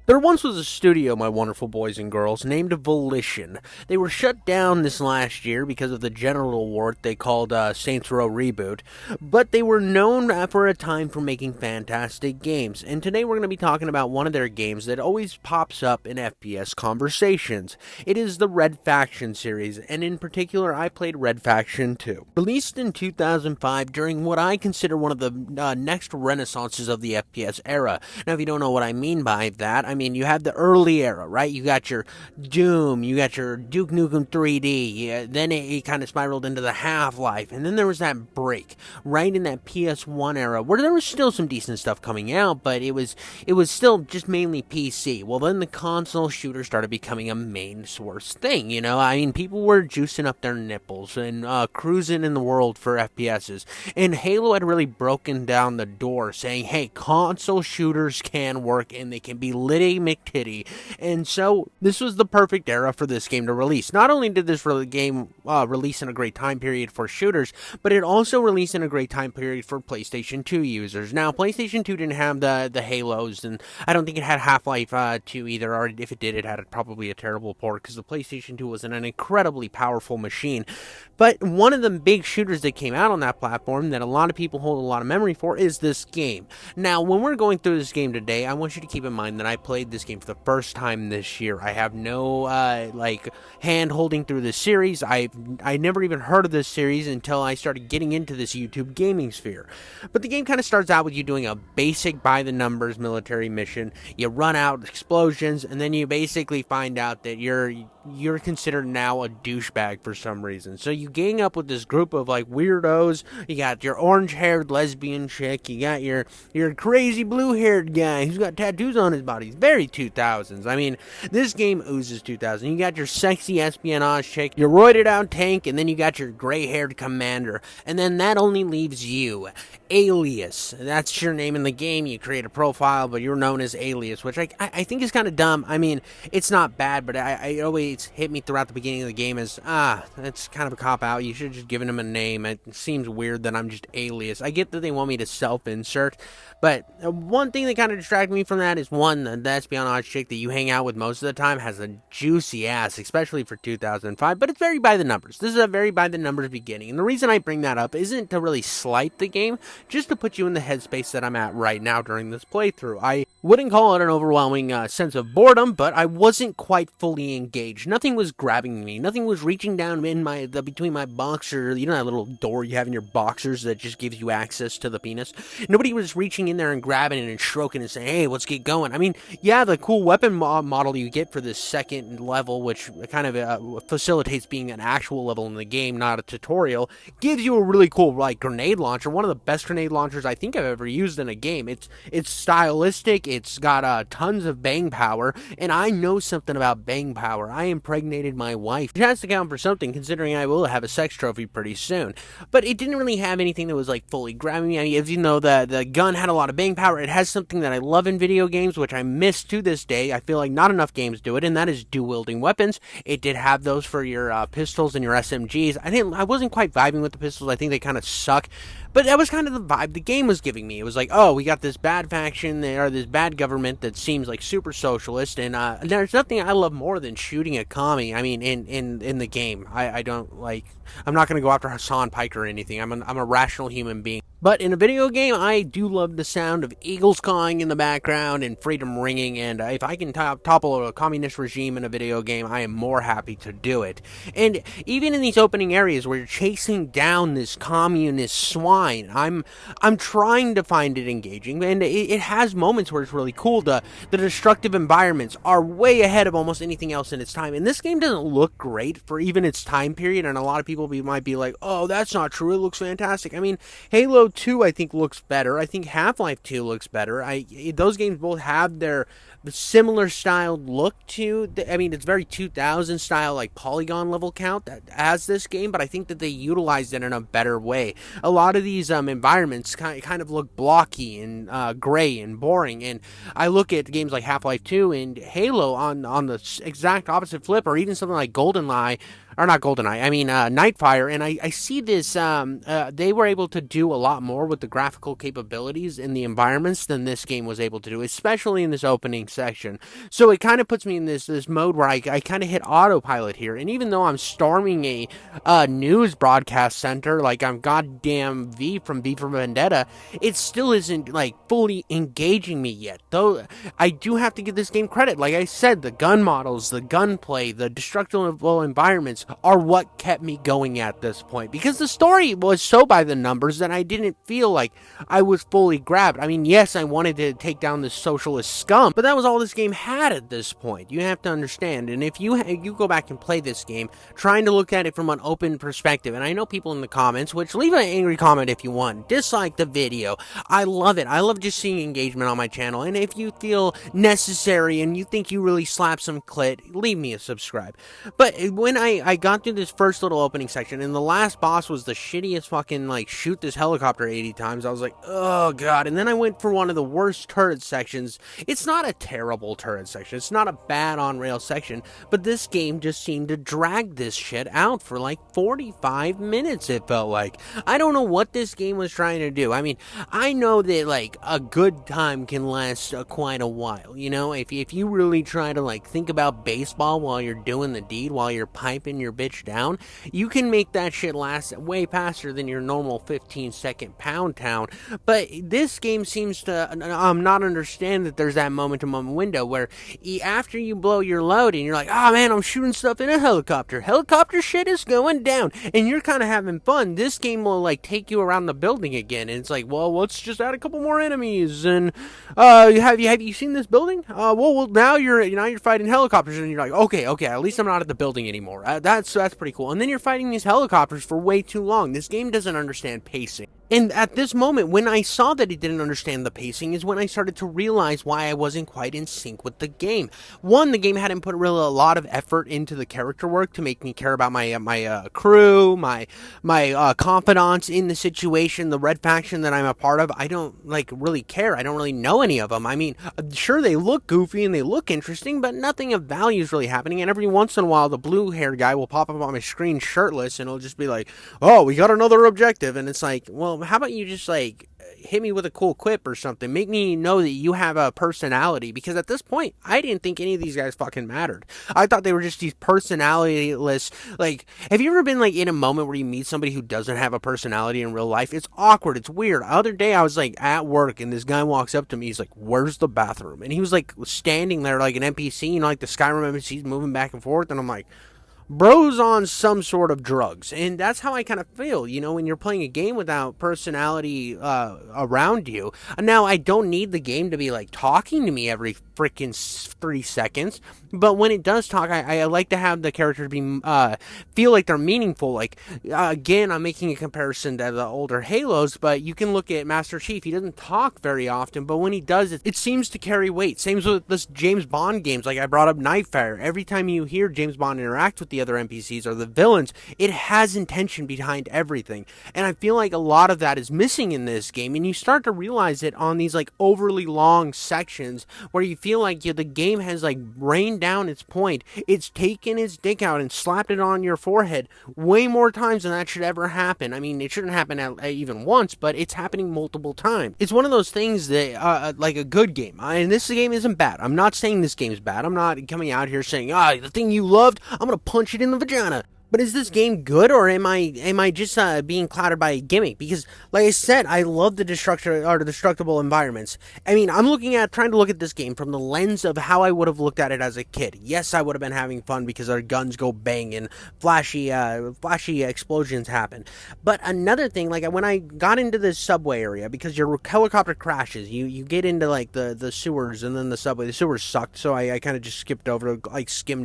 There once was a studio, my wonderful boys and girls, named Volition. They were shut down this last year because of the genital award they called Saints Row Reboot, but they were known for a time for making fantastic games. And today we're going to be talking about one of their games that always pops up in FPS conversations. It is the Red Faction series, and in particular, I played Red Faction 2. Released in 2005 during what I consider one of the next renaissances of the FPS era. Now, if you don't know what I mean by that, I mean, you have the early era, right? You got your Doom, you got your Duke Nukem 3D, then it kind of spiraled into the Half-Life, and then there was that break, right in that PS1 era, where there was still some decent stuff coming out, but it was still just mainly PC. Well, then the console shooter started becoming a main source thing, you know? I mean, people were juicing up their nipples and cruising in the world for FPSs, and Halo had really broken down the door, saying, hey, console shooters can work, and they can be Liddy McTitty. And so this was the perfect era for this game to release. Not only did this game release in a great time period for shooters, but it also released in a great time period for PlayStation 2 users. Now, PlayStation 2 didn't have the Halos, and I don't think it had Half-Life 2 either, or if it did, it had probably a terrible port, because the PlayStation 2 was an incredibly powerful machine. But one of the big shooters that came out on that platform that a lot of people hold a lot of memory for is this game. Now, when we're going through this game today, I want you to keep in mind that I played this game for the first time this year. I have no hand holding through this series. I never even heard of this series until I started getting into this YouTube gaming sphere. But the game kind of starts out with you doing a basic by the numbers military mission. You run out explosions, and then you basically find out that you're considered now a douchebag for some reason. So you gang up with this group of like weirdos. You got your orange-haired lesbian chick. You got your crazy blue-haired guy who's got tattoos on his body. He's very 2000s. I mean, this game oozes 2000. You got your sexy espionage chick, your roided-out tank, and then you got your gray-haired commander. And then that only leaves you, Alias. That's your name in the game. You create a profile, but you're known as Alias, which I think is kind of dumb. I mean, it's not bad, but I always hit me throughout the beginning of the game as, that's kind of a cop-out. You should have just given him a name. It seems weird that I'm just Alias. I get that they want me to self-insert, but one thing that kind of distracted me from that is, one, the espionage chick that you hang out with most of the time has a juicy ass, especially for 2005, but it's very by the numbers. This is a very by the numbers beginning, and the reason I bring that up isn't to really slight the game, just to put you in the headspace that I'm at right now during this playthrough. I wouldn't call it an overwhelming sense of boredom, but I wasn't quite fully engaged. Nothing was grabbing me. Nothing was reaching down in between my boxers. You know that little door you have in your boxers that just gives you access to the penis? Nobody was reaching in there and grabbing it and stroking and saying, hey, let's get going. I mean, yeah, the cool weapon model you get for this second level, which kind of facilitates being an actual level in the game, not a tutorial, gives you a really cool grenade launcher. One of the best grenade launchers I think I've ever used in a game. It's stylistic. It's got tons of bang power, and I know something about bang power. I impregnated my wife. It has to count for something, considering I will have a sex trophy pretty soon. But it didn't really have anything that was fully grabbing me. I mean, as you know, the gun had a lot of bang power. It has something that I love in video games, which I miss to this day. I feel like not enough games do it, and that is dual-wielding weapons. It did have those for your pistols and your SMGs. I wasn't quite vibing with the pistols. I think they kind of suck. But that was kind of the vibe the game was giving me. It was like, oh, we got this bad faction, or this bad government that seems like super socialist, and there's nothing I love more than shooting a commie. I mean, in the game, I don't like. I'm not gonna go after Hassan Pike or anything. I'm a rational human being. But in a video game, I do love the sound of eagles cawing in the background and freedom ringing, and if I can topple a communist regime in a video game, I am more happy to do it. And even in these opening areas where you're chasing down this communist swine, I'm trying to find it engaging, and it has moments where it's really cool. The destructive environments are way ahead of almost anything else in its time, and this game doesn't look great for even its time period, and a lot of people might be like, oh, that's not true, it looks fantastic. I mean, Halo 2 I think looks better. I think Half-Life 2 looks better. Those games both have their similar styled look to. I mean, it's very 2000 style, polygon level count as this game, but I think that they utilized it in a better way. A lot of these environments kind of look blocky and gray and boring, and I look at games like Half-Life 2 and Halo on the exact opposite flip, or even something like GoldenEye or not GoldenEye, I mean Nightfire, and I see this. They were able to do a lot more with the graphical capabilities in the environments than this game was able to do, especially in this opening section. So it kind of puts me in this mode where I kind of hit autopilot here, and even though I'm storming a news broadcast center like I'm goddamn V from V for Vendetta, it still isn't like fully engaging me yet. Though I do have to give this game credit. Like I said, the gun models, the gunplay, the destructible environments are what kept me going at this point, because the story was so by the numbers that I didn't feel like I was fully grabbed. I mean, yes, I wanted to take down this socialist scum, but that was all this game had at this point. You have to understand. And if you go back and play this game, trying to look at it from an open perspective, and I know people in the comments, which leave an angry comment if you want, dislike the video. I love it. I love just seeing engagement on my channel, and if you feel necessary and you think you really slap some clit, leave me a subscribe. But when I got through this first little opening section, and the last boss was the shittiest fucking, like, shoot this helicopter 80 times, I was like, oh god. And then I went for one of the worst turret sections. It's not a terrible turret section, it's not a bad on-rail section, but this game just seemed to drag this shit out for like 45 minutes, it felt like. I don't know what this game was trying to do. I mean, I know that, like, a good time can last quite a while, you know? If you really try to, like, think about baseball while you're doing the deed, while you're piping your bitch down, you can make that shit last way faster than your normal 15-second Pound Town. But this game seems to not understand that there's that moment-to-moment window where after you blow your load and you're like, oh man, I'm shooting stuff in a helicopter. Helicopter shit is going down. And you're kind of having fun. This game will, like, take you around the building again. And it's like, well, let's just add a couple more enemies. And have you seen this building? Well, now you're fighting helicopters, and you're like, okay, at least I'm not at the building anymore. That's pretty cool. And then you're fighting these helicopters for way too long. This game doesn't understand pacing. And at this moment, when I saw that it didn't understand the pacing, is when I started to realize why I wasn't quite in sync with the game. One, the game hadn't put really a lot of effort into the character work to make me care about my crew, my confidants in the situation, the red faction that I'm a part of. I don't, like, really care. I don't really know any of them. I mean, sure, they look goofy and they look interesting, but nothing of value is really happening. And every once in a while, the blue-haired guy will pop up on my screen shirtless, and it'll just be like, oh, we got another objective. And it's like, well, how about you just, like, hit me with a cool quip or something? Make me know that you have a personality, because at this point, I didn't think any of these guys fucking mattered. I thought they were just these personality-less, like, have you ever been, like, in a moment where you meet somebody who doesn't have a personality in real life? It's awkward. It's weird. The other day, I was, like, at work, and this guy walks up to me. He's like, where's the bathroom? And he was, like, standing there like an NPC, you know, like the Skyrim NPCs moving back and forth, and I'm like, bro's on some sort of drugs. And that's how I kind of feel, you know, when you're playing a game without personality around you. Now, I don't need the game to be, like, talking to me every freaking 3 seconds, but when it does talk, I like to have the characters be feel like they're meaningful. Like, again, I'm making a comparison to the older Halos, but you can look at Master Chief. He doesn't talk very often, but when he does, it seems to carry weight. Same with this James Bond games. Like, I brought up Nightfire. Every time you hear James Bond interact with the other NPCs or the villains, it has intention behind everything. And I feel like a lot of that is missing in this game, and you start to realize it on these, like, overly long sections where you feel like the game has, like, rained down its point. It's taken its dick out and slapped it on your forehead way more times than that should ever happen. I mean, it shouldn't happen even once, but it's happening multiple times. It's one of those things that, like a good game, and this game isn't bad. I'm not saying this game's bad. I'm not coming out here saying, the thing you loved, I'm gonna punch it in the vagina. But is this game good, or am I just being clouded by a gimmick? Because, like I said, I love the destructible environments. I mean, I'm trying to look at this game from the lens of how I would have looked at it as a kid. Yes, I would have been having fun because our guns go bang and flashy explosions happen. But another thing, like when I got into this subway area, because your helicopter crashes, you get into, like, the sewers and then the subway. The sewers sucked, so I kind of just skimmed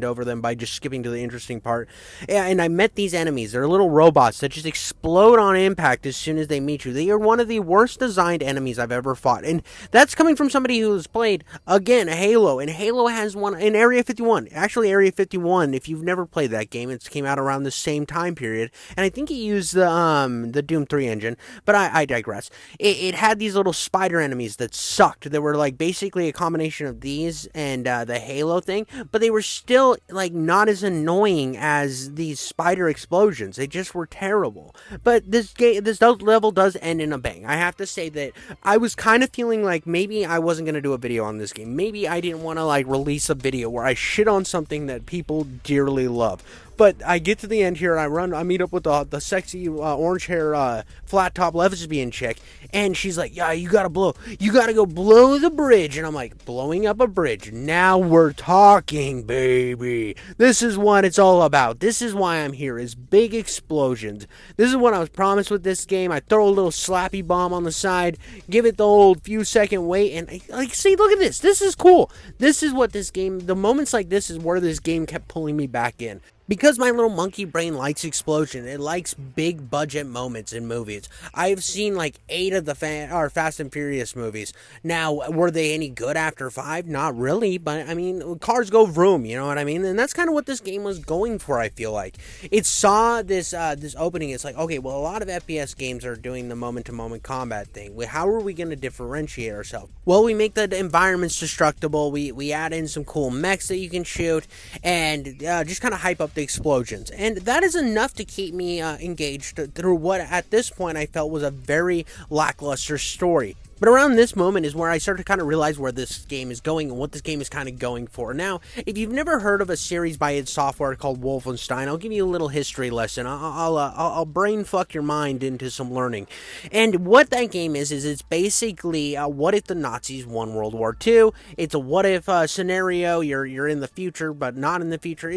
over them by just skipping to the interesting part. And I met these enemies. They're little robots that just explode on impact as soon as they meet you. They are one of the worst designed enemies I've ever fought. And that's coming from somebody who's played, again, Halo. And Halo has one in Area 51. Actually, Area 51, if you've never played that game, it came out around the same time period. And I think it used the Doom 3 engine. But I digress. It had these little spider enemies that sucked. They were, like, basically a combination of these and the Halo thing. But they were still, like, not as annoying as these spider explosions. They just were terrible. But this level does end in a bang. I have to say that I was kind of feeling like maybe I wasn't going to do a video on this game. Maybe I didn't want to like release a video where I shit on something that people dearly love. But I get to the end here, and I meet up with the sexy orange hair, flat top lesbian chick, and she's like, yeah, you gotta go blow the bridge. And I'm like, blowing up a bridge? Now we're talking, baby. This is what it's all about. This is why I'm here, is big explosions. This is what I was promised with this game. I throw a little slappy bomb on the side, give it the old few second wait, and like, see, look at this. This is cool. This is what this game, the moments like this is where this game kept pulling me back in. Because my little monkey brain likes explosion, it likes big budget moments in movies. I've seen like 8 of the Fast and Furious movies. Now, were they any good after 5? Not really, but I mean, cars go vroom, you know what I mean? And that's kind of what this game was going for, I feel like. It saw this opening, it's like, okay, well, a lot of FPS games are doing the moment-to-moment combat thing. How are we going to differentiate ourselves? Well, we make the environments destructible, we add in some cool mechs that you can shoot, and just kind of hype up the explosions, and that is enough to keep me engaged through what at this point I felt was a very lackluster story. But around this moment is where I started to kind of realize where this game is going and what this game is kind of going for. Now, if you've never heard of a series by id Software called Wolfenstein, I'll give you a little history lesson. I'll brain fuck your mind into some learning. And what that game is it's basically what if the Nazis won World War II? It's a what if scenario. You're in the future, but not in the future.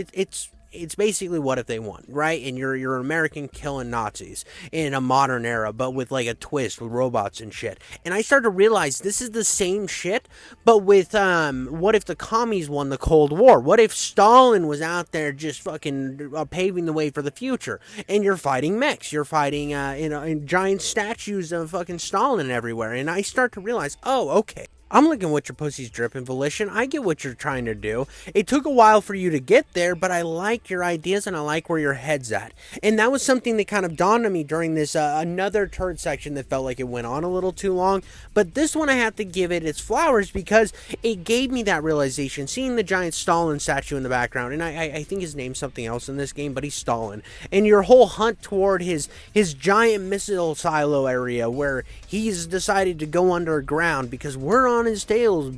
It's basically what if they won, right? And you're an American killing Nazis in a modern era, but with like a twist with robots and shit. And I started to realize this is the same shit, but with what if the commies won the Cold War? What if Stalin was out there just fucking paving the way for the future? And you're fighting mechs, you're fighting in giant statues of fucking Stalin everywhere. And I start to realize, oh, okay. I'm looking what your pussy's dripping, Volition. I get what you're trying to do. It took a while for you to get there, but I like your ideas and I like where your head's at. And that was something that kind of dawned on me during this another turd section that felt like it went on a little too long. But this one I have to give it its flowers because it gave me that realization. Seeing the giant Stalin statue in the background, and I think his name's something else in this game, but he's Stalin. And your whole hunt toward his giant missile silo area where he's decided to go underground because we're on his tails,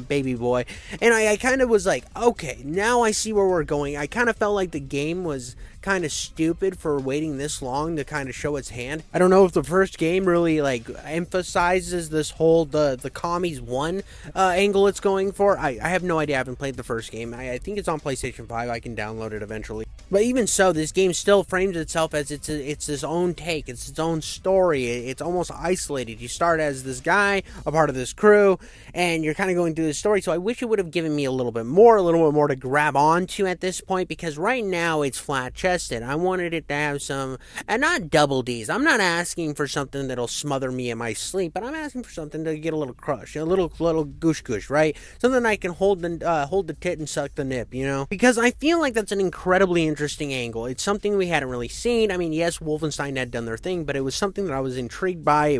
baby boy. And I kind of was like, okay, now I see where we're going. I kind of felt like the game was kind of stupid for waiting this long to kind of show its hand. I don't know if the first game really like emphasizes this whole the commies won angle it's going for. I have no idea. I haven't played the first game. I think it's on PlayStation 5. I can download it eventually. But even so, this game still frames itself as it's its own take. It's its own story. It's almost isolated. You start as this guy, a part of this crew, and you're kind of going through the story. So I wish it would have given me a little bit more to grab onto at this point, because right now it's flat chested. I wanted it to have some, and not double D's. I'm not asking for something that'll smother me in my sleep, but I'm asking for something to get a little crush, a little goosh, right? Something I can hold the tit and suck the nip, you know? Because I feel like that's an incredibly interesting angle. It's something we hadn't really seen. I mean, yes, Wolfenstein had done their thing, but it was something that I was intrigued by.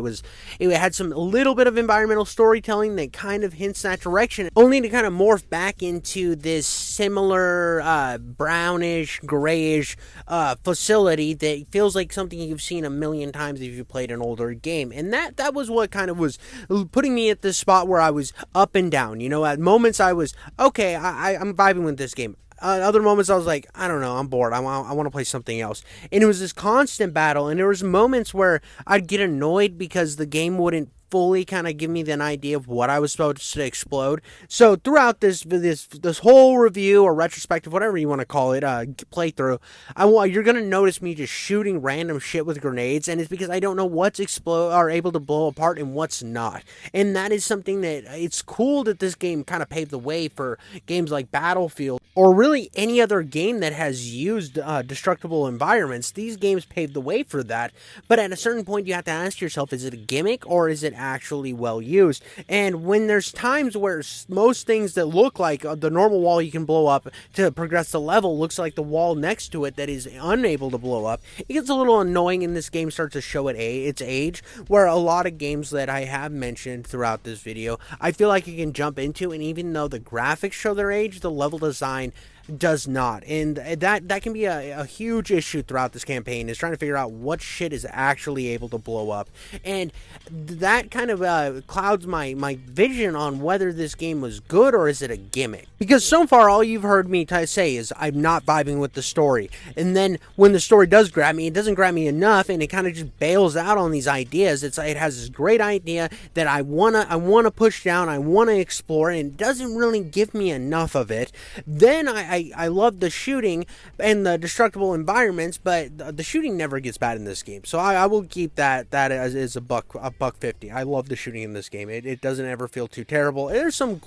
It had a little bit of environmental storytelling that kind of hints that direction, only to kind of morph back into this similar brownish, grayish facility that feels like something you've seen a million times if you played an older game. And that was what kind of was putting me at this spot where I was up and down. You know, at moments I was, okay, I'm vibing with this game. Other moments I was like, I don't know, I'm bored. I want to play something else. And it was this constant battle. And there was moments where I'd get annoyed because the game wouldn't fully kind of give me an idea of what I was supposed to explode. So throughout this whole review or retrospective, whatever you want to call it, playthrough, you're gonna notice me just shooting random shit with grenades, and it's because I don't know what's able to blow apart and what's not. And that is something that it's cool that this game kind of paved the way for games like Battlefield or really any other game that has used destructible environments. These games paved the way for that. But at a certain point, you have to ask yourself: is it a gimmick or is it actually well used? And when there's times where most things that look like the normal wall you can blow up to progress the level looks like the wall next to it that is unable to blow up, it gets a little annoying, and this game starts to show its age, where a lot of games that I have mentioned throughout this video I feel like you can jump into, and even though the graphics show their age, the level design does not. And that can be a huge issue throughout this campaign, is trying to figure out what shit is actually able to blow up. And that kind of clouds my vision on whether this game was good or is it a gimmick. Because so far all you've heard me say is I'm not vibing with the story. And then when the story does grab me, it doesn't grab me enough, and it kind of just bails out on these ideas. It has this great idea that I wanna push down, I wanna explore, and it doesn't really give me enough of it. Then I love the shooting and the destructible environments, but the shooting never gets bad in this game. So I will keep that as a buck 50. I love the shooting in this game. It doesn't ever feel too terrible. There's some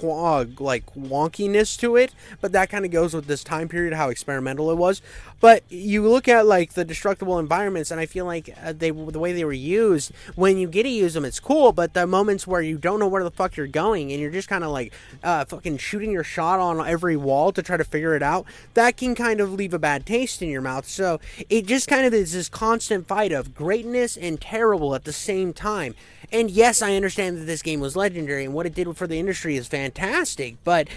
like wonkiness to it, but that kind of goes with this time period, how experimental it was. But you look at like the destructible environments, and I feel like the way they were used, when you get to use them, it's cool. But the moments where you don't know where the fuck you're going, and you're just kind of like fucking shooting your shot on every wall to try to figure it out, that can kind of leave a bad taste in your mouth. So it just kind of is this constant fight of greatness and terrible at the same time. And yes, I understand that this game was legendary and what it did for the industry is fantastic, but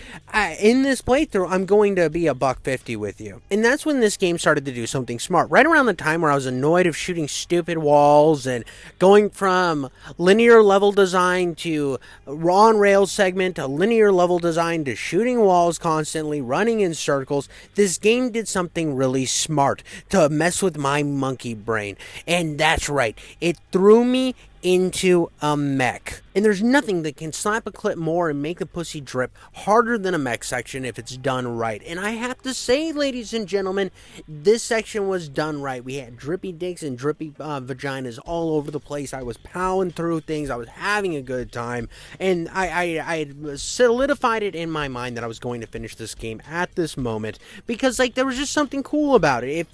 in this playthrough, I'm going to be a buck 50 with you. And that's when this game started to do something smart. Right around the time where I was annoyed of shooting stupid walls and going from linear level design to on rails segment to linear level design to shooting walls constantly, running in circles, this game did something really smart to mess with my monkey brain. And that's right, it threw me into a mech. And there's nothing that can slap a clip more and make the pussy drip harder than a mech section if it's done right. And I have to say, ladies and gentlemen, this section was done right. We had drippy dicks and drippy vaginas all over the place. I was powering through things. I was having a good time. And I solidified it in my mind that I was going to finish this game at this moment, because like there was just something cool about it.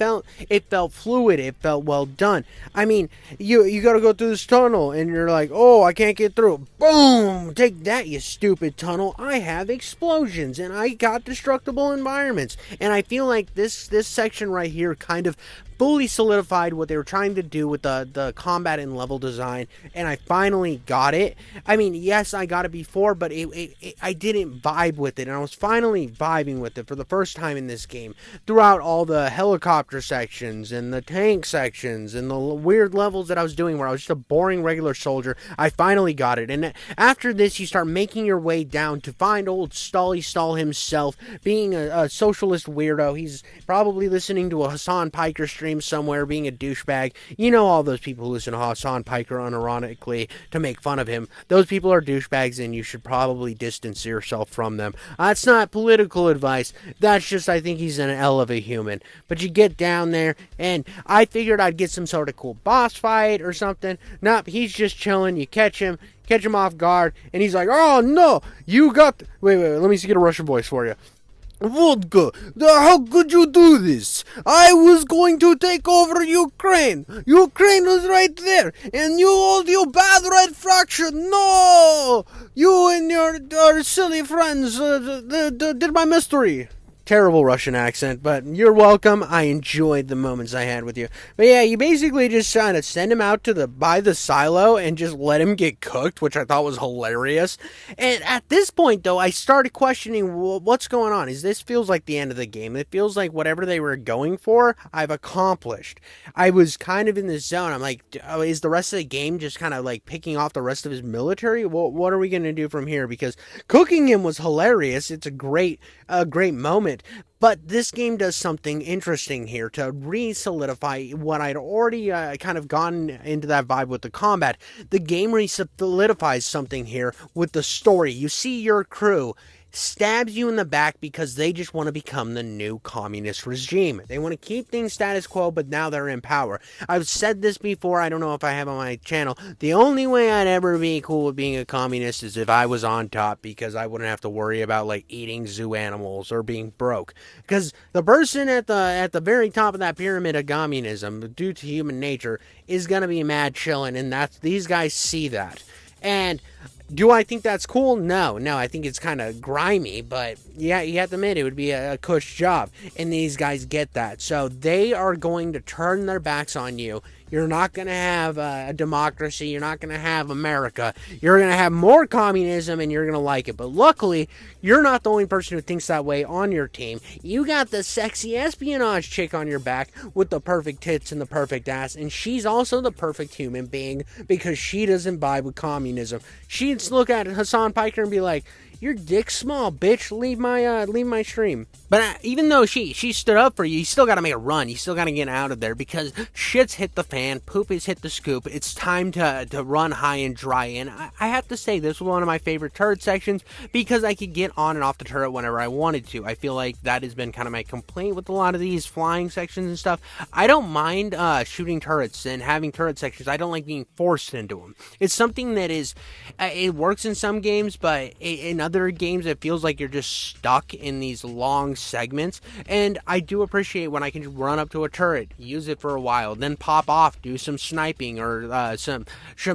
It felt fluid. It felt well done. I mean, you got to go through this tunnel and you're like, oh, I can't get through. Boom! Take that, you stupid tunnel. I have explosions and I got destructible environments. And I feel like this section right here kind of fully solidified what they were trying to do with the combat and level design, and I finally got it. I mean, yes, I got it before, but I didn't vibe with it, and I was finally vibing with it for the first time in this game. Throughout all the helicopter sections, and the tank sections, and the weird levels that I was doing where I was just a boring regular soldier, I finally got it. And after this, you start making your way down to find old Stally Stall himself, being a socialist weirdo. He's probably listening to a Hassan Piker stream somewhere, being a douchebag. You know, all those people who listen to Hassan Piker unironically to make fun of him. Those people are douchebags, and you should probably distance yourself from them. That's not political advice. That's just, I think he's an hell of a human. But you get down there, and I figured I'd get some sort of cool boss fight or something. Nope, he's just chilling. You catch him off guard, and he's like, oh no, you got... Wait, let me get a Russian voice for you. Vodka, how could you do this? I was going to take over Ukraine. Ukraine was right there, and you hold your bad red fraction. No! You and your silly friends did my mystery. Terrible Russian accent, but you're welcome. I enjoyed the moments I had with you. But yeah, you basically just kind of send him out by the silo and just let him get cooked, which I thought was hilarious. And at this point, though, I started questioning, what's going on? This feels like the end of the game. It feels like whatever they were going for, I've accomplished. I was kind of in this zone. I'm like, is the rest of the game just kind of like picking off the rest of his military? Well, what are we going to do from here? Because cooking him was hilarious. It's a great moment. But this game does something interesting here to re-solidify what I'd already kind of gotten into that vibe with the combat. The game re-solidifies something here with the story. You see your crew stabs you in the back because they just want to become the new communist regime. They want to keep things status quo, but now they're in power. I've said this before, I don't know if I have on my channel. The only way I'd ever be cool with being a communist is if I was on top, because I wouldn't have to worry about like eating zoo animals or being broke. Because the person at the very top of that pyramid of communism, due to human nature, is gonna be mad chillin', and these guys see that. And Do I think that's cool? No, I think it's kind of grimy, but yeah, you have to admit it would be a cush job, and these guys get that. So they are going to turn their backs on you. You're not going to have a democracy. You're not going to have America. You're going to have more communism, and you're going to like it. But luckily, you're not the only person who thinks that way on your team. You got the sexy espionage chick on your back with the perfect tits and the perfect ass, and she's also the perfect human being because she doesn't vibe with communism. She'd look at Hassan Piker and be like, "Your dick's small, bitch. Leave my stream." But even though she stood up for you, you still got to make a run. You still got to get out of there because shit's hit the fan, poop has hit the scoop. It's time to run high and dry. And I have to say, this was one of my favorite turret sections because I could get on and off the turret whenever I wanted to. I feel like that has been kind of my complaint with a lot of these flying sections and stuff. I don't mind shooting turrets and having turret sections. I don't like being forced into them. It's something that is, it works in some games, but in other games it feels like you're just stuck in these long segments, and I do appreciate when I can just run up to a turret, use it for a while, then pop off, do some sniping or some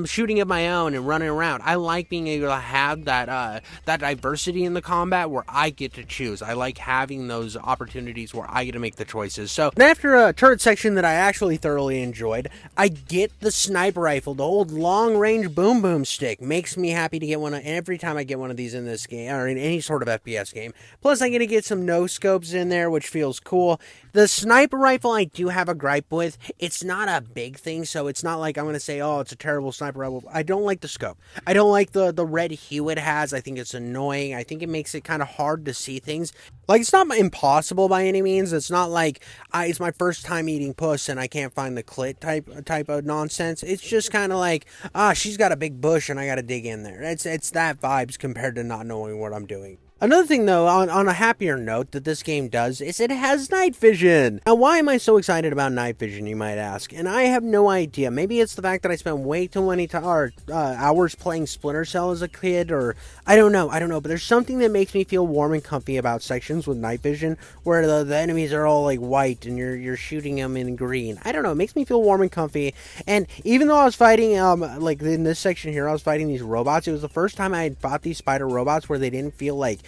shooting of my own and running around. I like being able to have that diversity in the combat where I get to choose. I like having those opportunities where I get to make the choices. So after a turret section that I actually thoroughly enjoyed, I get the sniper rifle, the old long range boom stick. Makes me happy to get one every time I get one of these in this game or in any sort of FPS game. Plus I get to get some no scopes in there, which feels cool. The sniper rifle I do have a gripe with. It's not a big thing, so it's not like I'm going to say, oh, it's a terrible sniper rifle. I don't like the scope. I don't like the red hue it has. I think it's annoying. I think it makes it kind of hard to see things. Like, it's not impossible by any means. It's not like it's my first time eating puss and I can't find the clit type of nonsense. It's just kind of like, she's got a big bush and I got to dig in there. It's that vibes compared to not knowing what I'm doing. Another thing, though, on a happier note that this game does is it has night vision. Now, why am I so excited about night vision, you might ask? And I have no idea. Maybe it's the fact that I spent way too many hours playing Splinter Cell as a kid, or I don't know. But there's something that makes me feel warm and comfy about sections with night vision, where the enemies are all like white and you're shooting them in green. I don't know. It makes me feel warm and comfy. And even though I was fighting, like in this section here, I was fighting these robots. It was the first time I had fought these spider robots where they didn't feel like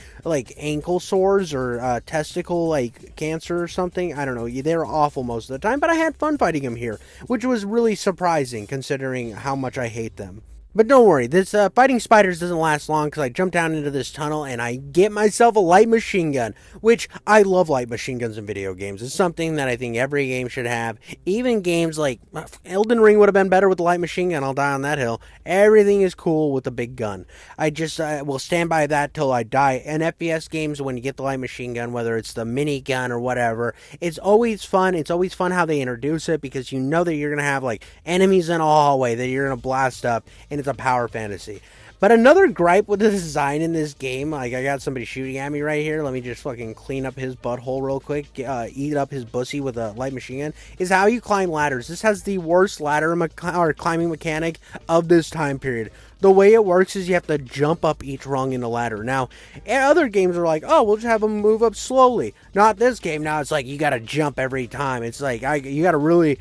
ankle sores or testicle cancer or something. I don't know. They're awful most of the time, but I had fun fighting them here, which was really surprising considering how much I hate them. But don't worry, this fighting spiders doesn't last long because I jump down into this tunnel and I get myself a light machine gun, which I love light machine guns in video games. It's something that I think every game should have. Even games like Elden Ring would have been better with the light machine gun. I'll die on that hill. Everything is cool with the big gun. I just will stand by that till I die. And FPS games, when you get the light machine gun, whether it's the mini gun or whatever, it's always fun. It's always fun how they introduce it because you know that you're going to have enemies in a hallway that you're going to blast up, and it's a power fantasy. But another gripe with the design in this game, I got somebody shooting at me right here. Let me just fucking clean up his butthole real quick, eat up his pussy with a light machine gun, is how you climb ladders. This has the worst ladder or climbing mechanic of this time period. The way it works is you have to jump up each rung in the ladder. Now, other games are like, oh, we'll just have them move up slowly. Not this game. Now it's like you got to jump every time. It's like you got to really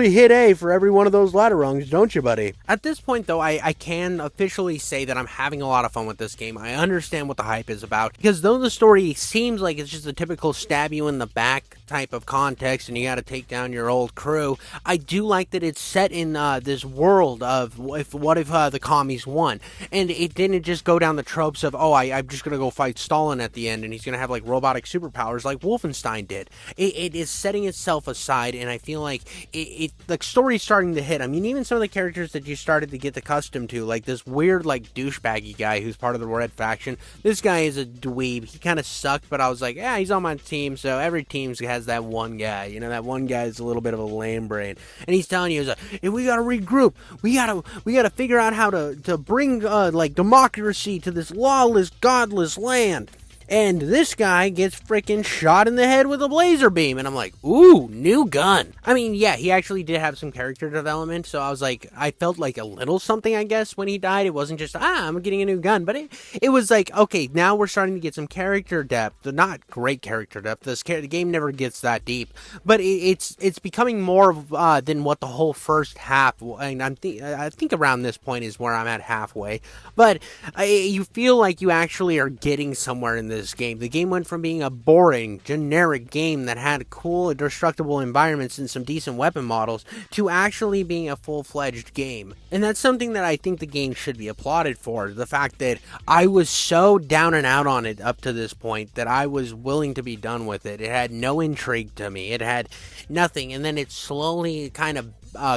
hit A for every one of those ladder rungs, don't you, buddy? At this point, though, I can officially say that I'm having a lot of fun with this game. I understand what the hype is about, because though the story seems like it's just a typical stab you in the back type of context and you got to take down your old crew, I do like that it's set in this world of what if the commies won, and it didn't just go down the tropes of, oh, I'm just gonna go fight Stalin at the end and he's gonna have robotic superpowers like Wolfenstein did. It is setting itself aside, and I feel like the story's starting to hit. I mean, even some of the characters that you started to get accustomed to, like this weird douchebaggy guy who's part of the Red Faction. This guy is a dweeb. He kind of sucked, but I was like, yeah, he's on my team. So every team has that one guy. That one guy is a little bit of a lame brain, and he's telling you, hey, we gotta regroup. We gotta figure out how to bring democracy to this lawless, godless land. and this guy gets freaking shot in the head with a laser beam, and I'm like, ooh, new gun. I mean, yeah, he actually did have some character development, so I was like, I felt like a little something, I guess, when he died. It wasn't just, I'm getting a new gun, but it was like, okay, now we're starting to get some character depth. Not great character depth. The game never gets that deep, but it's becoming more than what the whole first half, and I think around this point is where I'm at halfway, but you feel like you actually are getting somewhere in this game. The game went from being a boring, generic game that had cool, destructible environments and some decent weapon models to actually being a full-fledged game. And that's something that I think the game should be applauded for. The fact that I was so down and out on it up to this point that I was willing to be done with it. It had no intrigue to me. It had nothing. And then it slowly kind of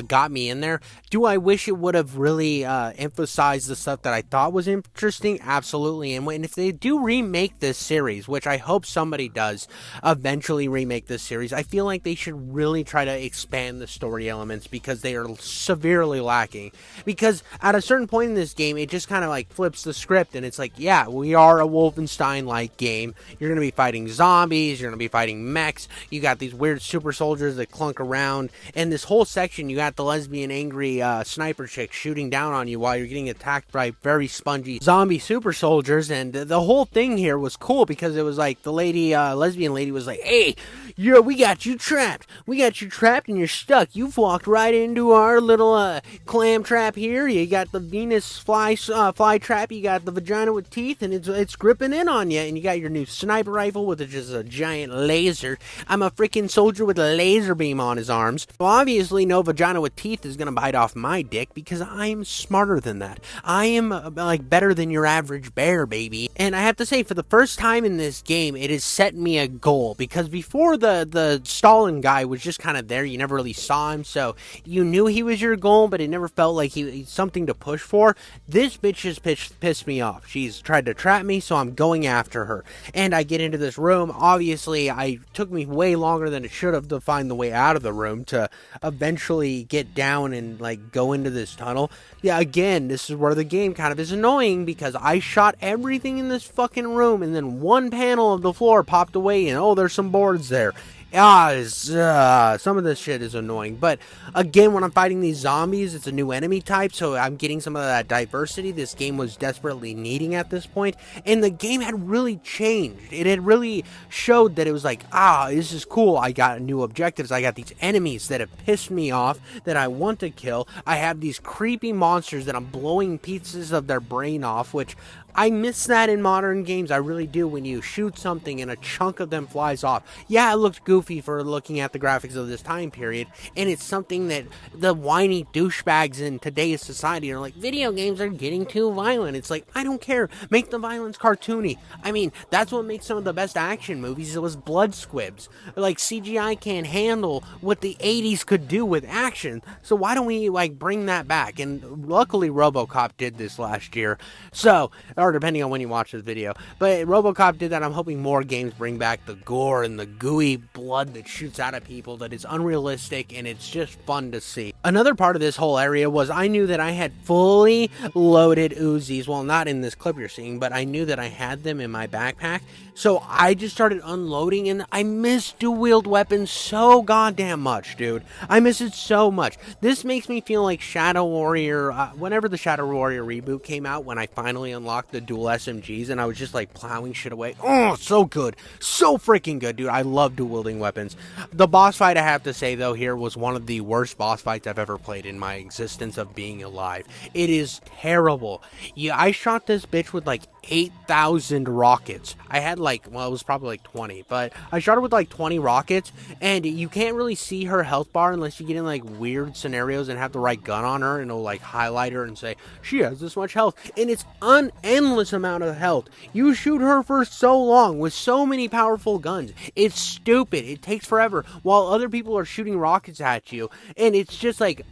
got me in there. Do I wish it would have really emphasized the stuff that I thought was interesting? Absolutely. And if they do remake this series, which I hope somebody does eventually remake this series, I feel like they should really try to expand the story elements because they are severely lacking. Because at a certain point in this game, it just kind of like flips the script and it's like, yeah, we are a Wolfenstein-like game. You're going to be fighting zombies, you're going to be fighting mechs, you got these weird super soldiers that clunk around, and this whole section you got the lesbian angry sniper chick shooting down on you while you're getting attacked by very spongy zombie super soldiers. And the whole thing here was cool because it was like the lesbian lady was like, hey, we got you trapped and you're stuck. You've walked right into our little clam trap here. You got the Venus fly trap, you got the vagina with teeth, and it's gripping in on you, and you got your new sniper rifle with just a giant laser. I'm a freaking soldier with a laser beam on his arms. Well, obviously no vagina with teeth is gonna bite off my dick because I'm smarter than that. I am like better than your average bear, baby. And I have to say, for the first time in this game, it has set me a goal, because before the Stalin guy was just kind of there. You never really saw him, so you knew he was your goal, but it never felt like he's something to push for. This bitch has pissed me off. She's tried to trap me, so I'm going after her. And I get into this room. Obviously, it took me way longer than it should have to find the way out of the room to eventually get down and like go into this tunnel. Yeah, again, this is where the game kind of is annoying, because I shot everything in this fucking room and then one panel of the floor popped away and oh, there's some boards there. Some of this shit is annoying. But again, when I'm fighting these zombies, it's a new enemy type, so I'm getting some of that diversity this game was desperately needing at this point. And the game had really changed. It had really showed that it was like, this is cool. I got new objectives. I got these enemies that have pissed me off that I want to kill. I have these creepy monsters that I'm blowing pieces of their brain off, which I miss that in modern games. I really do. When you shoot something and a chunk of them flies off. Yeah, it looked goofy for looking at the graphics of this time period, and it's something that the whiny douchebags in today's society are like, video games are getting too violent. It's like, I don't care. Make the violence cartoony. I mean, that's what makes some of the best action movies. It was blood squibs. Like, CGI can't handle what the 80s could do with action, so why don't we like bring that back? And luckily RoboCop did this last year, so, or depending on when you watch this video. But RoboCop did that. I'm hoping more games bring back the gore and the gooey blood that shoots out of people that is unrealistic, and it's just fun to see. Another part of this whole area was I knew that I had fully loaded Uzis. Well, not in this clip you're seeing, but I knew that I had them in my backpack. So I just started unloading, and I miss dual-wield weapons so goddamn much, dude. I miss it so much. This makes me feel like Shadow Warrior, whenever the Shadow Warrior reboot came out, when I finally unlocked the dual SMGs, and I was just like plowing shit away. Oh, so good. So freaking good, dude. I love dual-wielding weapons. The boss fight, I have to say, though, here was one of the worst boss fights I've ever played in my existence of being alive. It is terrible. Yeah, I shot this bitch with like 8,000 rockets. I had like, well, it was probably like 20, but I shot her with like 20 rockets, and you can't really see her health bar unless you get in like weird scenarios and have the right gun on her, and it'll like highlight her and say she has this much health, and it's an endless amount of health. You shoot her for so long with so many powerful guns. It's stupid. It takes forever while other people are shooting rockets at you, and it's just like,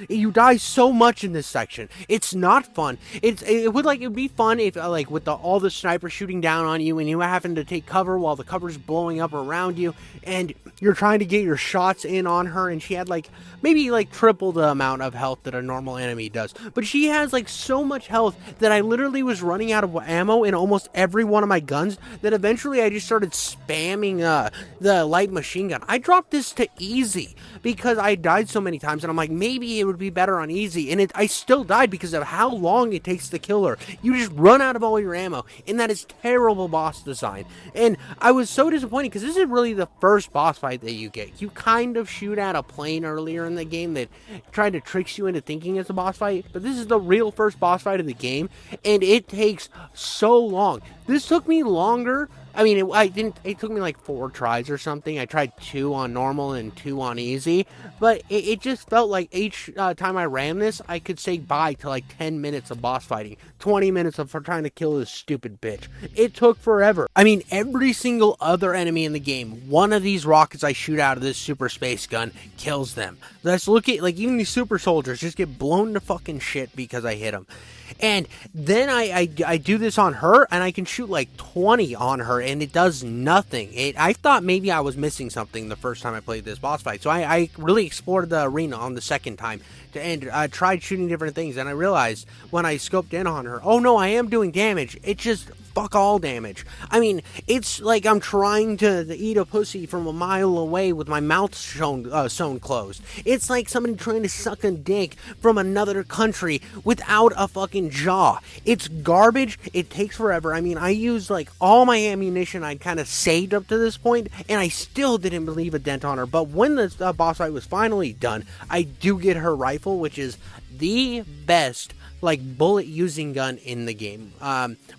you die so much in this section. It's not fun. It would be fun if like with all the snipers shooting down on you and you having to take cover while the cover's blowing up around you, and you're trying to get your shots in on her, and she had like maybe like triple the amount of health that a normal enemy does, but she has like so much health that I literally was running out of ammo in almost every one of my guns, that eventually I just started spamming the light machine gun. I dropped this to easy because I died so many times, and I'm like, maybe it would be better on easy, and I still died because of how long it takes to kill her. You just run out of all your ammo, and that is terrible boss design. And I was so disappointed because this is really the first boss fight that you get. You kind of shoot at a plane earlier in the game that tried to trick you into thinking it's a boss fight, but this is the real first boss fight of the game, and it takes so long. This took me longer. I mean, it took me like 4 tries or something. I tried 2 on normal and 2 on easy, but it just felt like each time I ran this, I could say bye to like 10 minutes of boss fighting, 20 minutes of trying to kill this stupid bitch. It took forever. I mean, every single other enemy in the game, one of these rockets I shoot out of this super space gun kills them. Let's look at, like, even these super soldiers just get blown to fucking shit because I hit them. And then I do this on her, and I can shoot like 20 on her, and it does nothing. I thought maybe I was missing something the first time I played this boss fight, so I really explored the arena on the second time, and tried shooting different things, and I realized when I scoped in on her, oh no, I am doing damage. It just fuck all damage. I mean, it's like I'm trying to eat a pussy from a mile away with my mouth sewn closed. It's like somebody trying to suck a dick from another country without a fucking jaw. It's garbage. It takes forever. I mean, I used like all my ammunition I'd kind of saved up to this point, and I still didn't leave a dent on her. But when the boss fight was finally done, I do get her rifle, which is the best like bullet using gun in the game.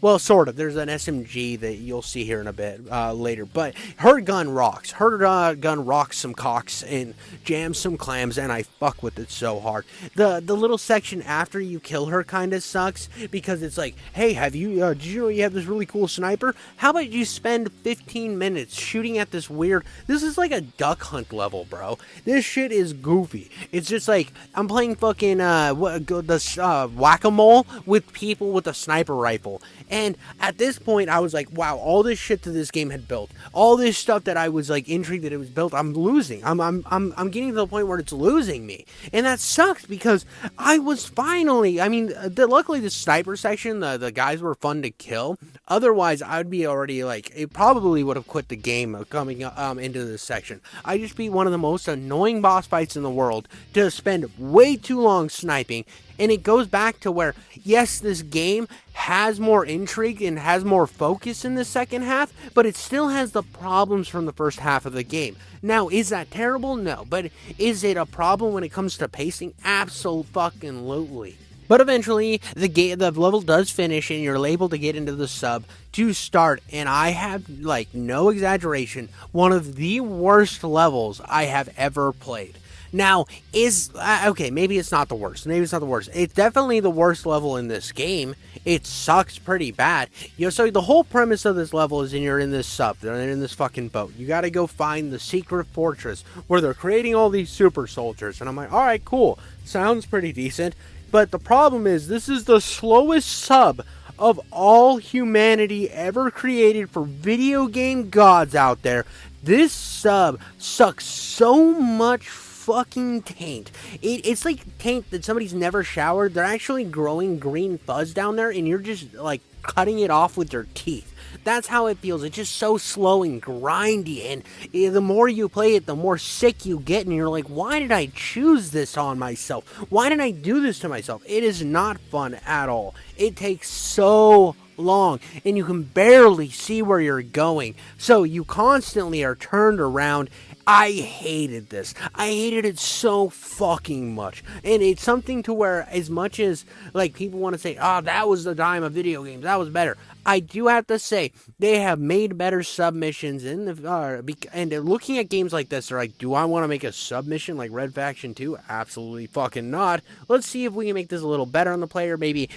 Well, sort of. There's an SMG that you'll see here in a bit later, but her gun rocks. Her gun rocks some cocks and jams some clams, and I fuck with it so hard. The little section after you kill her kind of sucks because it's like, hey, have you did you know you have this really cool sniper? How about you spend 15 minutes shooting at this weird? This is like a duck hunt level, bro. This shit is goofy. It's just like I'm playing fucking whack-a-mole with people with a sniper rifle. And at this point, I was like, wow, all this shit that this game had built, all this stuff that I was like intrigued that it was built, I'm losing. I'm getting to the point where it's losing me. And that sucks because I was finally, I mean, luckily the sniper section, the guys were fun to kill. Otherwise, I'd be already like, it probably would have quit the game coming into this section. I just beat one of the most annoying boss fights in the world to spend way too long sniping. And it goes back to where, yes, this game has more intrigue and has more focus in the second half, but it still has the problems from the first half of the game. Now, is that terrible? No. But is it a problem when it comes to pacing? Absolutely. But eventually, the level does finish, and you're able to get into the sub to start. And I have, like, no exaggeration, one of the worst levels I have ever played. Now, okay, maybe it's not the worst. Maybe it's not the worst. It's definitely the worst level in this game. It sucks pretty bad. So the whole premise of this level is you're in this sub. They're in this fucking boat. You gotta go find the secret fortress where they're creating all these super soldiers. And I'm like, alright, cool. Sounds pretty decent. But the problem is, this is the slowest sub of all humanity ever created for video game gods out there. This sub sucks so much fucking taint. It's like taint that somebody's never showered. They're actually growing green fuzz down there, and you're just like cutting it off with your teeth. That's how it feels. It's just so slow and grindy, and the more you play it, the more sick you get, and you're like, why did I choose this on myself? Why did I do this to myself? It is not fun at all. It takes so long, and you can barely see where you're going, so you constantly are turned around. I hated this. I hated it so fucking much. And it's something to where, as much as like people want to say, oh, that was the time of video games, that was better, I do have to say, they have made better submissions in the and looking at games like this, they're like, do I want to make a submission like Red Faction 2? Absolutely fucking not. Let's see if we can make this a little better on the player. Maybe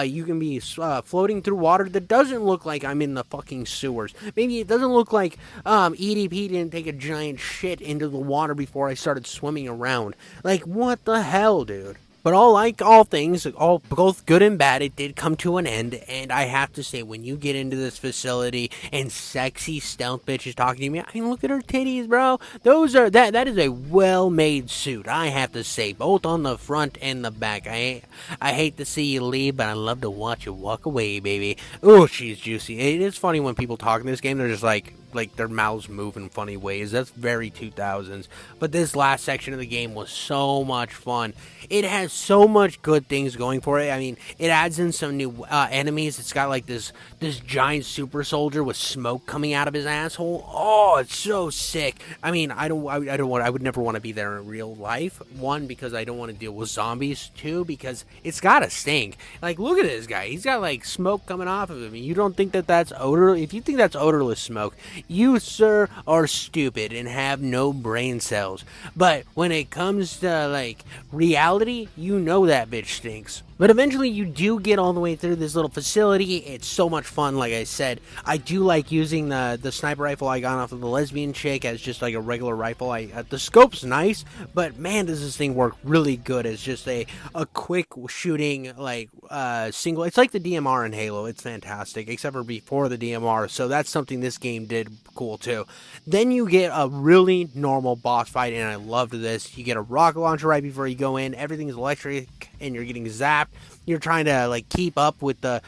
you can be floating through water that doesn't look like I'm in the fucking sewers. Maybe it doesn't look like EDP didn't take a giant shit into the water before I started swimming around. Like, what the hell, dude? But all like all things, all both good and bad, it did come to an end. And I have to say, when you get into this facility and sexy stealth bitch is talking to me, I mean, look at her titties, bro. Those are that is a well-made suit. I have to say, both on the front and the back. I hate to see you leave, but I love to watch you walk away, baby. Oh, she's juicy. It is funny when people talk in this game. They're just like their mouths move in funny ways. That's very 2000s. But this last section of the game was so much fun. It has so much good things going for it. I mean, it adds in some new enemies. It's got like this giant super soldier with smoke coming out of his asshole. Oh, it's so sick. I mean, I would never want to be there in real life. One, because I don't want to deal with zombies. Two, because it's gotta stink. Like, look at this guy. He's got like smoke coming off of him. You don't think that that's odor? If you think that's odorless smoke, you, sir, are stupid and have no brain cells. But when it comes to like reality, you know that bitch stinks. But eventually you do get all the way through this little facility. It's so much fun, like I said. I do like using the sniper rifle I got off of the lesbian chick as just like a regular rifle. The scope's nice, but man, does this thing work really good as just a quick shooting, like single. It's like the DMR in Halo. It's fantastic, except for before the DMR. So that's something this game did cool too. Then you get a really normal boss fight, and I loved this. You get a rocket launcher right before you go in. Everything is electric, and you're getting zapped. You're trying to like keep up with the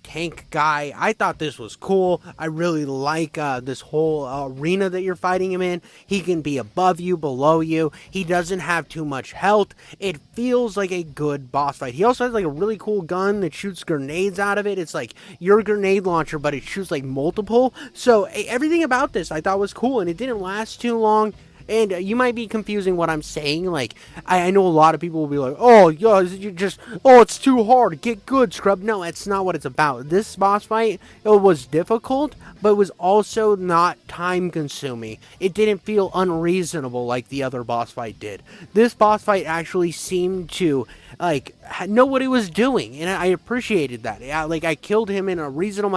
tank guy. I thought this was cool. I really like this whole arena that you're fighting him in. He can be above you, below you. He doesn't have too much health. It feels like a good boss fight. He also has like a really cool gun that shoots grenades out of it. It's like your grenade launcher, but it shoots like multiple. So everything about this I thought was cool, and it didn't last too long. And you might be confusing what I'm saying. Like, I know a lot of people will be like, oh, yeah, it's too hard. Get good, scrub. No, that's not what it's about. This boss fight, it was difficult, but it was also not time consuming. It didn't feel unreasonable like the other boss fight did. This boss fight actually seemed to, like, know what he was doing, and I appreciated that. I killed him in a reasonable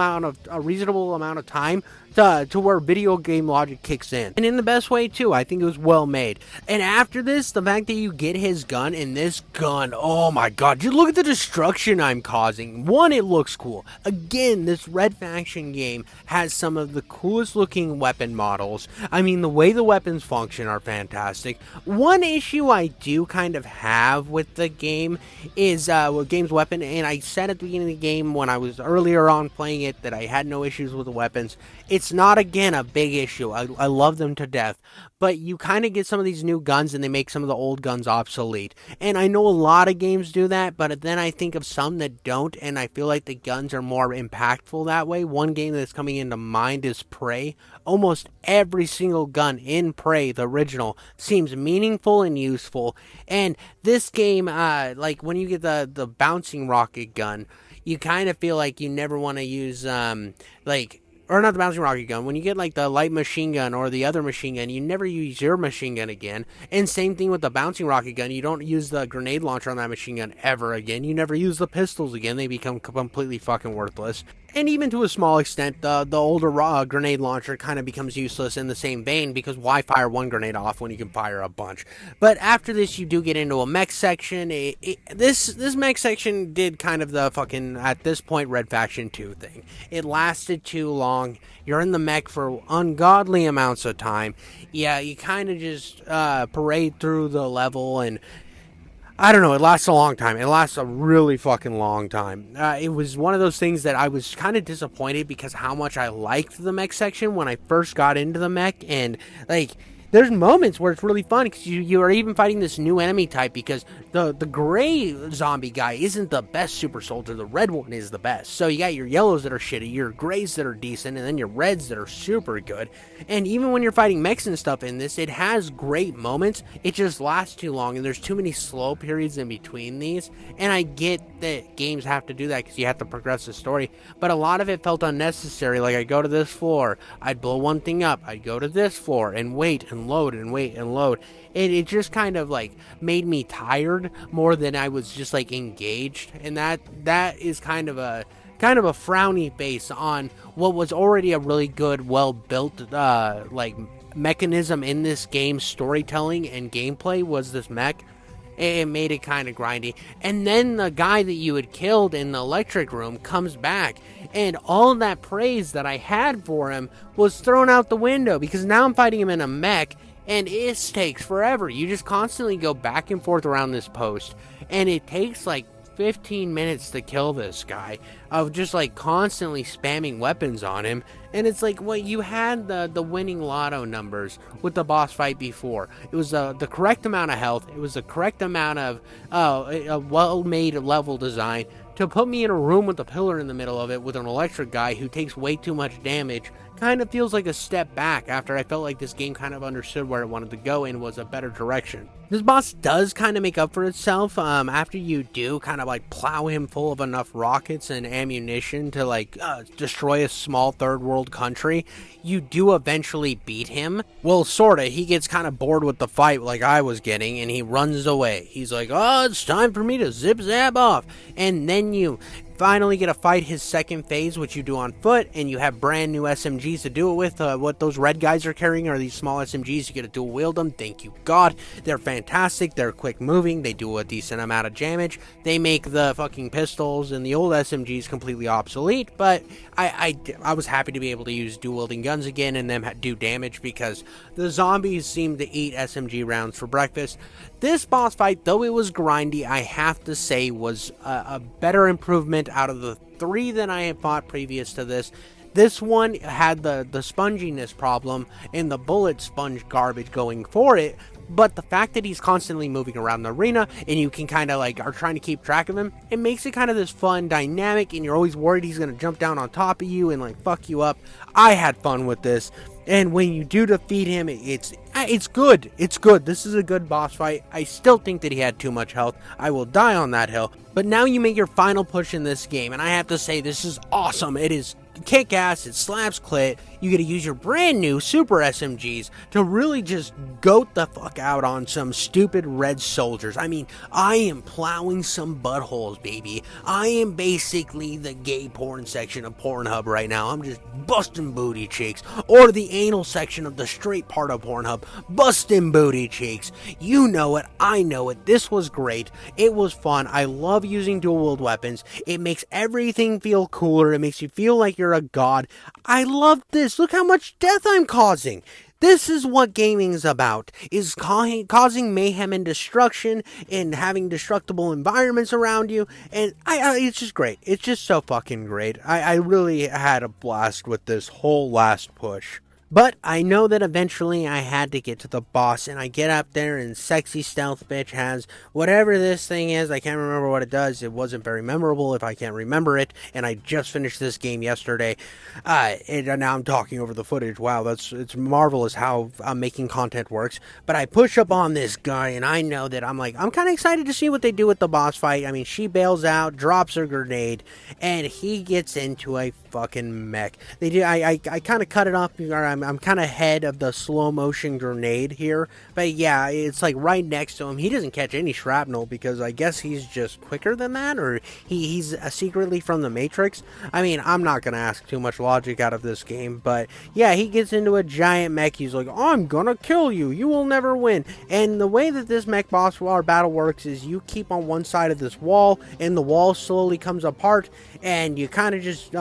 amount of time to where video game logic kicks in. And in the best way, too. I think it was well made. And after this, the fact that you get his gun, and this gun, oh my god, just look at the destruction I'm causing. One, it looks cool. Again, this Red Faction game has some of the coolest looking weapon models. I mean, the way the weapons function are fantastic. One issue I do kind of have with the game is with game's weapon, and I said at the beginning of the game when I was earlier on playing it that I had no issues with the weapons. It's not, again, a big issue. I love them to death. But you kind of get some of these new guns and they make some of the old guns obsolete. And I know a lot of games do that, but then I think of some that don't, and I feel like the guns are more impactful that way. One game that's coming into mind is Prey. Almost every single gun in Prey, the original, seems meaningful and useful. And this game, like when you get the bouncing rocket gun, you kind of feel like you never want to use, or not the bouncing rocket gun. When you get like the light machine gun or the other machine gun, you never use your machine gun again. And same thing with the bouncing rocket gun. You don't use the grenade launcher on that machine gun ever again. You never use the pistols again. They become completely fucking worthless. And even to a small extent, the older grenade launcher kind of becomes useless in the same vein, because why fire one grenade off when you can fire a bunch? But after this, you do get into a mech section. This mech section did kind of the fucking, at this point, Red Faction 2 thing. It lasted too long. You're in the mech for ungodly amounts of time. Yeah, you kind of just parade through the level, and I don't know, it lasts a long time. It lasts a really fucking long time. It was one of those things that I was kind of disappointed because how much I liked the mech section when I first got into the mech. And, like, there's moments where it's really fun because you are even fighting this new enemy type, because the gray zombie guy isn't the best super soldier. The red one is the best. So you got your yellows that are shitty, your grays that are decent, and then your reds that are super good. And even when you're fighting mechs and stuff in this, it has great moments. It just lasts too long, and there's too many slow periods in between these. And I get that games have to do that because you have to progress the story, but a lot of it felt unnecessary. Like, I'd go to this floor, I'd blow one thing up, I'd go to this floor and wait and load and wait and load. It just kind of like made me tired more than I was just like engaged, and that is kind of a frowny face on what was already a really good, well built like mechanism in this game's storytelling and gameplay was this mech. It made it kind of grindy. And then the guy that you had killed in the electric room comes back, and all of that praise that I had for him was thrown out the window because now I'm fighting him in a mech, and it takes forever. You just constantly go back and forth around this post, and it takes like 15 minutes to kill this guy of just like constantly spamming weapons on him. And it's like, well, you had the winning lotto numbers with the boss fight before. It was the correct amount of health, it was the correct amount of a well-made level design to put me in a room with a pillar in the middle of it with an electric guy who takes way too much damage. Kind of feels like a step back after I felt like this game kind of understood where it wanted to go and was a better direction. This boss does kind of make up for itself after you do kind of like plow him full of enough rockets and ammunition to like destroy a small third world country. You do eventually beat him. Well, sorta. He gets kind of bored with the fight like I was getting, and he runs away. He's like, oh, it's time for me to zip zap off. And then you finally get to fight his second phase, which you do on foot, and you have brand new SMGs to do it with. What those red guys are carrying are these small SMGs. You get to dual wield them. Thank you God. They're fantastic. They're quick moving. They do a decent amount of damage. They make the fucking pistols and the old SMGs completely obsolete, but I was happy to be able to use dual wielding guns again and them do damage because the zombies seem to eat SMG rounds for breakfast. This boss fight, though it was grindy, I have to say was a better improvement out of the 3 than I had fought previous to this. This one had the sponginess problem and the bullet sponge garbage going for it, but the fact that he's constantly moving around the arena and you can kind of like are trying to keep track of him, it makes it kind of this fun dynamic, and you're always worried he's going to jump down on top of you and like fuck you up. I had fun with this. And when you do defeat him, it's good. It's good. This is a good boss fight. I still think that he had too much health. I will die on that hill. But now you make your final push in this game, and I have to say, this is awesome. It is kick-ass. It slaps clit. You get to use your brand new super SMGs to really just goat the fuck out on some stupid red soldiers. I mean, I am plowing some buttholes, baby. I am basically the gay porn section of Pornhub right now. I'm just busting booty cheeks. Or the anal section of the straight part of Pornhub. Busting booty cheeks. You know it. I know it. This was great. It was fun. I love using dual wield weapons. It makes everything feel cooler. It makes you feel like you're a god. I love this. Look how much death I'm causing. This is what gaming is about, is causing mayhem and destruction and having destructible environments around you, and it's just great. It's just so fucking great. I really had a blast with this whole last push. But I know that eventually I had to get to the boss, and I get up there and sexy stealth bitch has whatever this thing is. I can't remember what it does. It wasn't very memorable if I can't remember it, and I just finished this game yesterday. And now I'm talking over the footage. Wow, it's marvelous how making content works. But I push up on this guy, and I know that I'm kind of excited to see what they do with the boss fight. I mean, she bails out, drops her grenade, and he gets into a fucking mech. They do. I kind of cut it off. I'm kind of ahead of the slow motion grenade here, but yeah, it's like right next to him. He doesn't catch any shrapnel because I guess he's just quicker than that, or he's secretly from the Matrix. I mean, I'm not gonna ask too much logic out of this game, but yeah, he gets into a giant mech. He's like, I'm gonna kill you. You will never win. And the way that this mech boss or battle works is you keep on one side of this wall, and the wall slowly comes apart, and you kind of just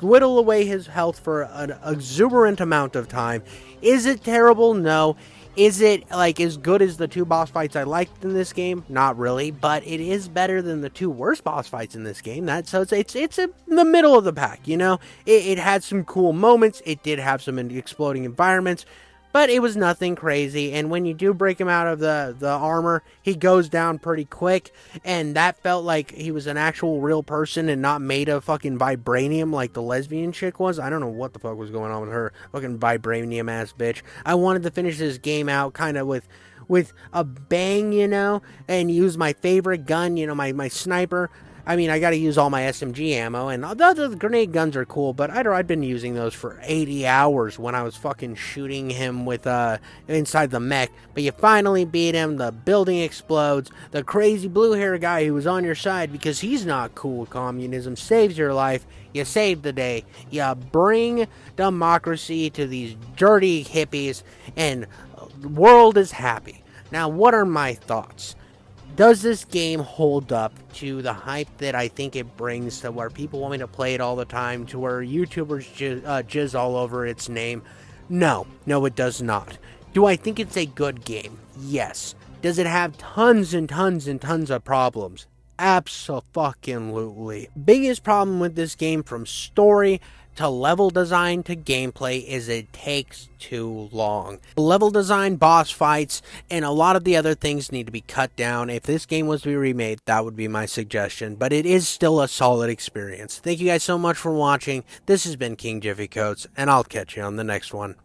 whittle away his health for an exuberant amount of time. Is it terrible? No. Is it like as good as the 2 boss fights I liked in this game? Not really, but it is better than the 2 worst boss fights in this game. So it's in the middle of the pack, you know? It had some cool moments. It did have some exploding environments, but it was nothing crazy. And when you do break him out of the armor, he goes down pretty quick. And that felt like he was an actual real person and not made of fucking vibranium like the lesbian chick was. I don't know what the fuck was going on with her. Fucking vibranium ass bitch. I wanted to finish this game out kind of with a bang, you know, and use my favorite gun, you know, my sniper. I mean, I gotta use all my SMG ammo, and the grenade guns are cool, but I'd been using those for 80 hours when I was fucking shooting him with, inside the mech. But you finally beat him, the building explodes, the crazy blue hair guy who was on your side because he's not cool with communism saves your life. You save the day. You bring democracy to these dirty hippies, and the world is happy. Now, what are my thoughts? Does this game hold up to the hype that I think it brings, to where people want me to play it all the time, to where YouTubers jizz all over its name? No, it does not. Do I think it's a good game? Yes. Does it have tons and tons and tons of problems? Absolutely. Biggest problem with this game, from story to level design to gameplay, is it takes too long. Level design, boss fights, and a lot of the other things need to be cut down. If this game was to be remade, that would be my suggestion, but it is still a solid experience. Thank you guys so much for watching. This has been King Jiffy Coats, and I'll catch you on the next one.